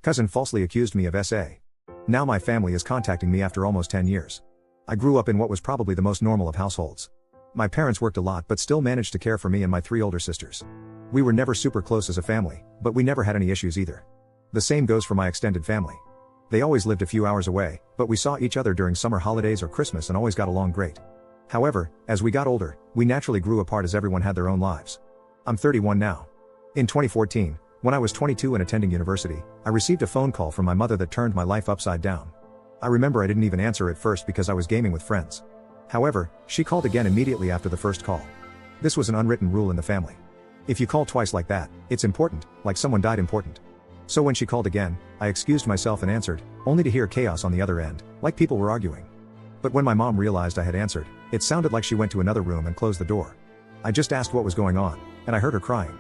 Cousin falsely accused me of SA. Now my family is contacting me after almost 10 years. I grew up in what was probably the most normal of households. My parents worked a lot but still managed to care for me and my 3 older sisters. We were never super close as a family, but we never had any issues either. The same goes for my extended family. They always lived a few hours away, but we saw each other during summer holidays or Christmas and always got along great. However, as we got older, we naturally grew apart as everyone had their own lives. I'm 31 now. In 2014, when I was 22 and attending university, I received a phone call from my mother that turned my life upside down. I remember I didn't even answer at first because I was gaming with friends. However, she called again immediately after the first call. This was an unwritten rule in the family. If you call twice like that, it's important, like someone died important. So when she called again, I excused myself and answered, only to hear chaos on the other end, like people were arguing. But when my mom realized I had answered, it sounded like she went to another room and closed the door. I just asked what was going on, and I heard her crying.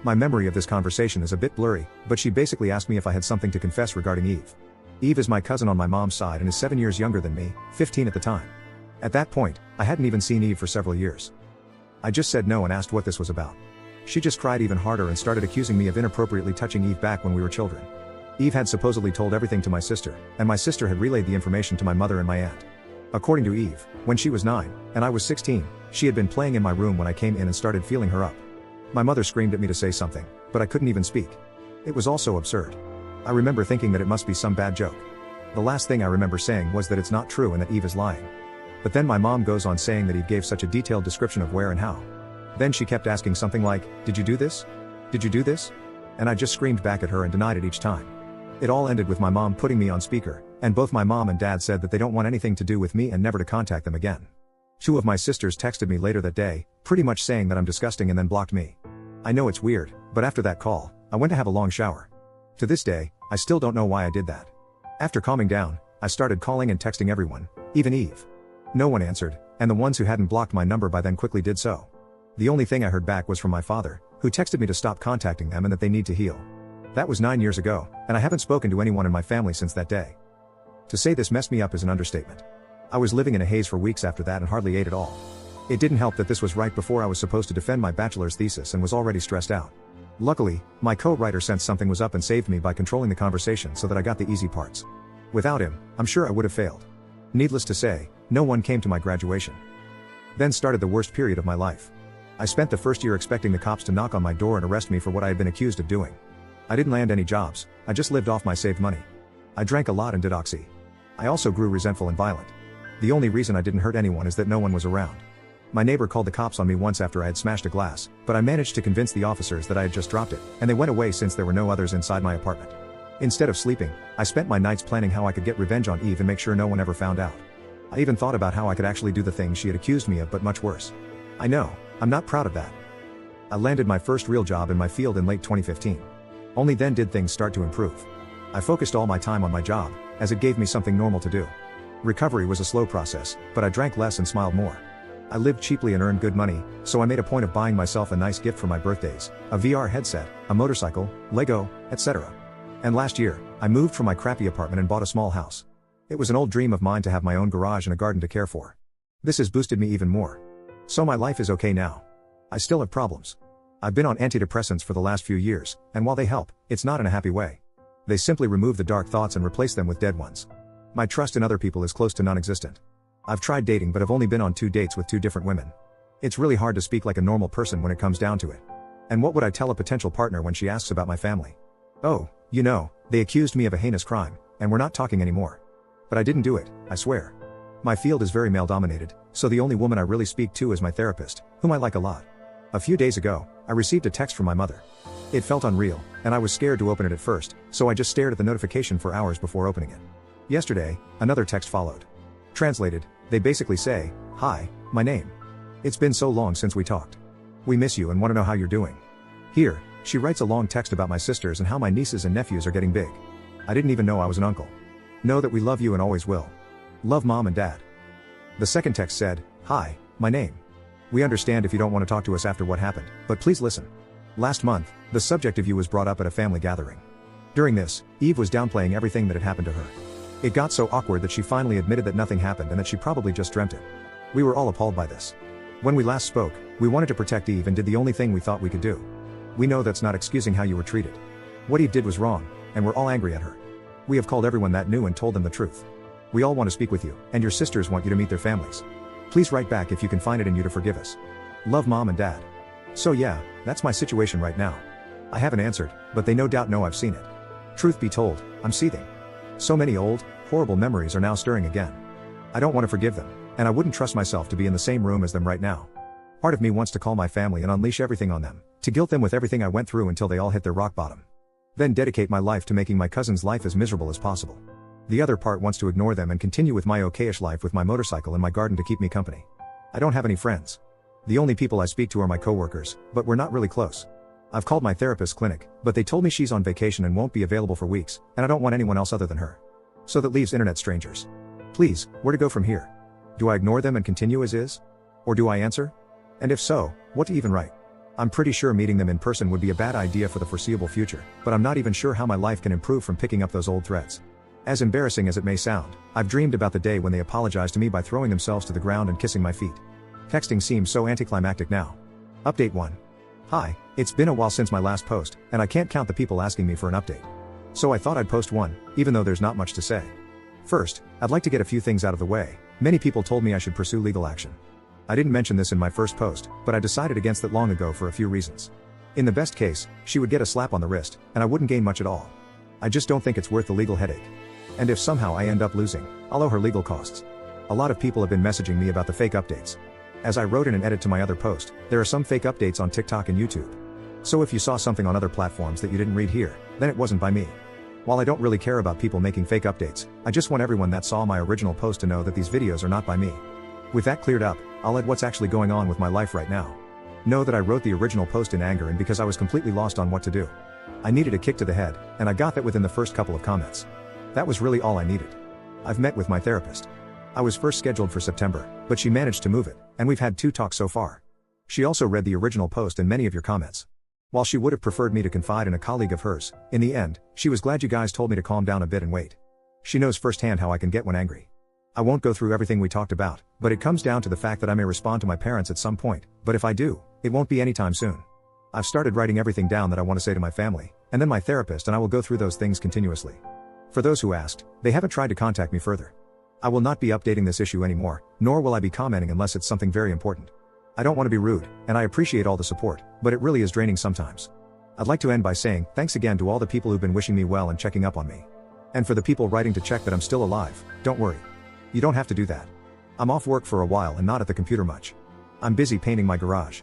My memory of this conversation is a bit blurry, but she basically asked me if I had something to confess regarding Eve. Eve is my cousin on my mom's side and is 7 years younger than me, 15 at the time. At that point, I hadn't even seen Eve for several years. I just said no and asked what this was about. She just cried even harder and started accusing me of inappropriately touching Eve back when we were children. Eve had supposedly told everything to my sister, and my sister had relayed the information to my mother and my aunt. According to Eve, when she was 9, and I was 16, she had been playing in my room when I came in and started feeling her up. My mother screamed at me to say something, but I couldn't even speak. It was all so absurd. I remember thinking that it must be some bad joke. The last thing I remember saying was that it's not true and that Eve is lying. But then my mom goes on saying that Eve gave such a detailed description of where and how. Then she kept asking something like, "Did you do this? Did you do this?" And I just screamed back at her and denied it each time. It all ended with my mom putting me on speaker, and both my mom and dad said that they don't want anything to do with me and never to contact them again. 2 of my sisters texted me later that day, pretty much saying that I'm disgusting and then blocked me. I know it's weird, but after that call, I went to have a long shower. To this day, I still don't know why I did that. After calming down, I started calling and texting everyone, even Eve. No one answered, and the ones who hadn't blocked my number by then quickly did so. The only thing I heard back was from my father, who texted me to stop contacting them and that they need to heal. That was 9 years ago, and I haven't spoken to anyone in my family since that day. To say this messed me up is an understatement. I was living in a haze for weeks after that and hardly ate at all. It didn't help that this was right before I was supposed to defend my bachelor's thesis and was already stressed out. Luckily, my co-writer sensed something was up and saved me by controlling the conversation so that I got the easy parts. Without him, I'm sure I would have failed. Needless to say, no one came to my graduation. Then started the worst period of my life. I spent the first year expecting the cops to knock on my door and arrest me for what I had been accused of doing. I didn't land any jobs, I just lived off my saved money. I drank a lot and did oxy. I also grew resentful and violent. The only reason I didn't hurt anyone is that no one was around. My neighbor called the cops on me once after I had smashed a glass, but I managed to convince the officers that I had just dropped it, and they went away since there were no others inside my apartment. Instead of sleeping, I spent my nights planning how I could get revenge on Eve and make sure no one ever found out. I even thought about how I could actually do the things she had accused me of, but much worse. I know, I'm not proud of that. I landed my first real job in my field in late 2015. Only then did things start to improve. I focused all my time on my job, as it gave me something normal to do. Recovery was a slow process, but I drank less and smiled more. I lived cheaply and earned good money, so I made a point of buying myself a nice gift for my birthdays, a VR headset, a motorcycle, Lego, etc. And last year, I moved from my crappy apartment and bought a small house. It was an old dream of mine to have my own garage and a garden to care for. This has boosted me even more. So my life is okay now. I still have problems. I've been on antidepressants for the last few years, and while they help, it's not in a happy way. They simply remove the dark thoughts and replace them with dead ones. My trust in other people is close to non-existent. I've tried dating but have only been on 2 dates with 2 different women. It's really hard to speak like a normal person when it comes down to it. And what would I tell a potential partner when she asks about my family? Oh, you know, they accused me of a heinous crime, and we're not talking anymore. But I didn't do it, I swear. My field is very male-dominated, so the only woman I really speak to is my therapist, whom I like a lot. A few days ago, I received a text from my mother. It felt unreal, and I was scared to open it at first, so I just stared at the notification for hours before opening it. Yesterday, another text followed. Translated, they basically say, "Hi, my name. It's been so long since we talked. We miss you and want to know how you're doing." Here, she writes a long text about my sisters and how my nieces and nephews are getting big. I didn't even know I was an uncle. Know that we love you and always will. Love Mom and Dad. The second text said, "Hi, my name. We understand if you don't want to talk to us after what happened, but please listen. Last month, the subject of you was brought up at a family gathering. During this, Eve was downplaying everything that had happened to her. It got so awkward that she finally admitted that nothing happened and that she probably just dreamt it. We were all appalled by this. When we last spoke, we wanted to protect Eve and did the only thing we thought we could do. We know that's not excusing how you were treated. What Eve did was wrong, and we're all angry at her. We have called everyone that knew and told them the truth. We all want to speak with you, and your sisters want you to meet their families. Please write back if you can find it in you to forgive us. Love, Mom and Dad. So yeah, that's my situation right now. I haven't answered, but they no doubt know I've seen it. Truth be told, I'm seething. So many old, horrible memories are now stirring again. I don't want to forgive them, and I wouldn't trust myself to be in the same room as them right now. Part of me wants to call my family and unleash everything on them, to guilt them with everything I went through until they all hit their rock bottom. Then dedicate my life to making my cousin's life as miserable as possible. The other part wants to ignore them and continue with my okayish life with my motorcycle and my garden to keep me company. I don't have any friends. The only people I speak to are my coworkers, but we're not really close. I've called my therapist's clinic, but they told me she's on vacation and won't be available for weeks, and I don't want anyone else other than her. So that leaves internet strangers. Please, where to go from here? Do I ignore them and continue as is? Or do I answer? And if so, what to even write? I'm pretty sure meeting them in person would be a bad idea for the foreseeable future, but I'm not even sure how my life can improve from picking up those old threads. As embarrassing as it may sound, I've dreamed about the day when they apologize to me by throwing themselves to the ground and kissing my feet. Texting seems so anticlimactic now. Update 1. Hi, it's been a while since my last post, and I can't count the people asking me for an update. So I thought I'd post one, even though there's not much to say. First, I'd like to get a few things out of the way. Many people told me I should pursue legal action. I didn't mention this in my first post, but I decided against it long ago for a few reasons. In the best case, she would get a slap on the wrist, and I wouldn't gain much at all. I just don't think it's worth the legal headache. And if somehow I end up losing, I'll owe her legal costs. A lot of people have been messaging me about the fake updates. As I wrote in an edit to my other post, there are some fake updates on TikTok and YouTube. So if you saw something on other platforms that you didn't read here, then it wasn't by me. While I don't really care about people making fake updates, I just want everyone that saw my original post to know that these videos are not by me. With that cleared up, I'll add what's actually going on with my life right now. Know that I wrote the original post in anger and because I was completely lost on what to do. I needed a kick to the head, and I got that within the first couple of comments. That was really all I needed. I've met with my therapist. I was first scheduled for September, but she managed to move it, and we've had 2 talks so far. She also read the original post and many of your comments. While she would have preferred me to confide in a colleague of hers, in the end, she was glad you guys told me to calm down a bit and wait. She knows firsthand how I can get when angry. I won't go through everything we talked about, but it comes down to the fact that I may respond to my parents at some point, but if I do, it won't be anytime soon. I've started writing everything down that I want to say to my family, and then my therapist, and I will go through those things continuously. For those who asked, they haven't tried to contact me further. I will not be updating this issue anymore, nor will I be commenting unless it's something very important. I don't want to be rude, and I appreciate all the support, but it really is draining sometimes. I'd like to end by saying thanks again to all the people who've been wishing me well and checking up on me. And for the people writing to check that I'm still alive, don't worry. You don't have to do that. I'm off work for a while and not at the computer much. I'm busy painting my garage.